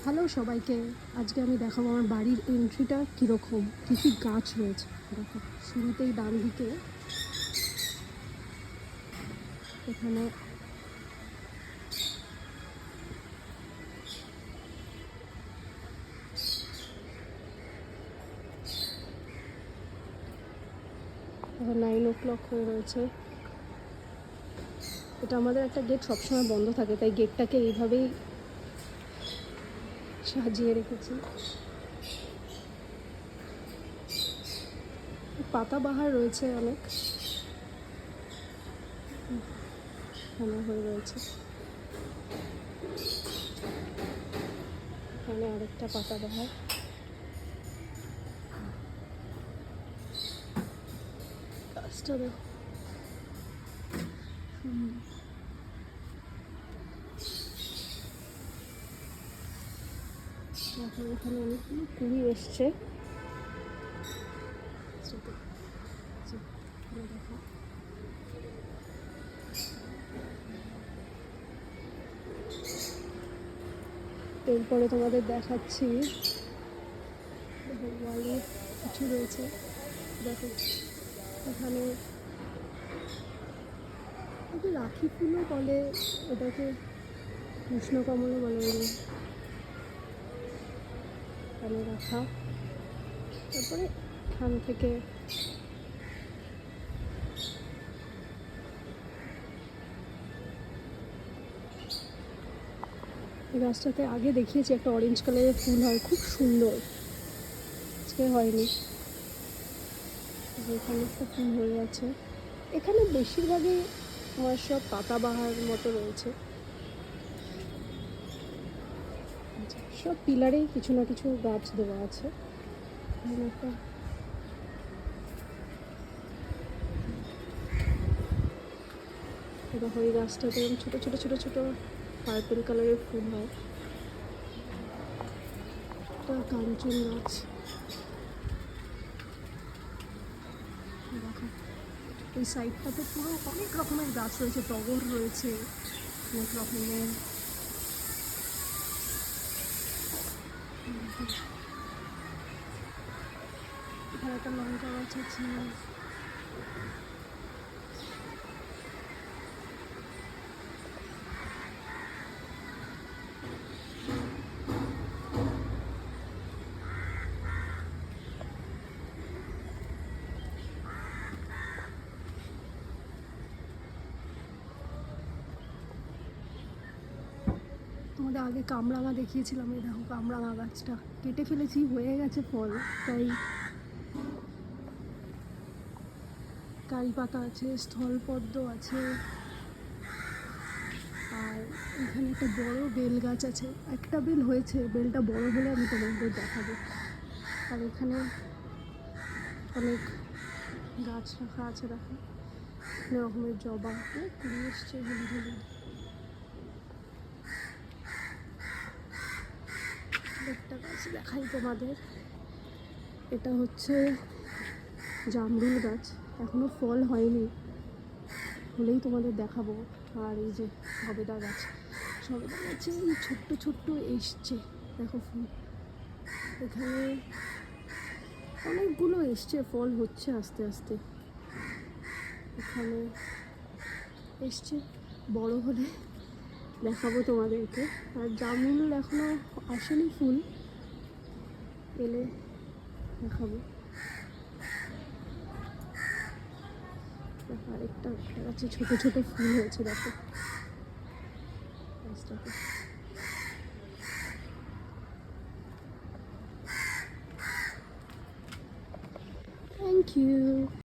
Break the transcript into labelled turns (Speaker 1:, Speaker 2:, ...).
Speaker 1: Hello সবাইকে, আজকে আমি দেখাবো আমার বাড়ির এন্ট্রিটা কীরকম, কী কী গাছ রয়েছে। দেখো, শুরুতেই ডান দিকে এখানে এখন 9 o'clock হয়ে রয়েছে। এটা আমাদের একটা গেট সবসময় বন্ধ থাকে, তাই গেটটাকে এইভাবেই সাজিয়ে রেখেছি। পাতাবাহার রয়েছে অনেক, এখানে হয়ে রয়েছে। এখানে আরেকটা পাতাবাহার, গাছটা দেখো এখন এখানে অনেকগুলো কুড়ি এসছে। দেখো এরপরে তোমাদের দেখাচ্ছি, ওয়ালে কিছু রয়েছে। দেখো এখানে রাখি ফুলও বলে, এটাকে কৃষ্ণকমলও বলে। এখানে রাখা, তারপরে এখান থেকে এই গাছটাতে আগে দেখিয়েছি একটা অরেঞ্জ কালারের ফুল হয়, খুব সুন্দর। আজকে হয়নি, এখানে একটা ফুল হয়ে আছে। এখানে বেশিরভাগই আমার সব পাতাবাহার মতো রয়েছে, সব পিলারেই কিছু না কিছু গাছ দেওয়া আছে। একটা দেখো এই গাছটাতে ছোটো ছোটো ছোটো ছোটো পার্পল কালারের ফুল হয়। একটা কাঞ্চন গাছ, দেখো এই সাইডটাতে পুরো অনেক রকমের গাছ রয়েছে, টগর রয়েছে অনেক রকমের। এখানে একটা লঙ্কা গাছ আছে। তোমাদের আগে কামরাঙা দেখিয়েছিলাম, এই দেখো কামরাঙা গাছটা কেটে ফেলেছি, হয়ে গেছে ফল, তাই কারি পাতা আছে, স্থলপদ্ম আছে, আর এখানে একটা বড় বেল গাছ আছে। একটা বেল হয়েছে, বেলটা বড় হলে আমি তোমাদের দেখাবো। আর এখানে অনেক গাছ রাখা আছে, দেখো অনেক রকমের জবা, কুড়ি এসছে হলুদ হলুদ। একটা গাছ দেখাই তোমাদের, এটা হচ্ছে জামরুল গাছ, এখনো ফল হয়নি, হলেই তোমাদের দেখাবো। আর এই যে সবেদা গাছ, সবেদা গাছে এই ছোট্ট ছোট্ট এসছে, দেখো ফুল। এখানে অনেকগুলো এসছে, ফল হচ্ছে আস্তে আস্তে। এখানে এসছে, বড় হলে দেখাবো তোমাদেরকে। আর জামরুল এখনো আসেনি ফুল, এলে দেখাবো। আরেকটা গাছে ছোট ছোট ফুল হয়েছে, দেখো গাছটাতে। Thank you.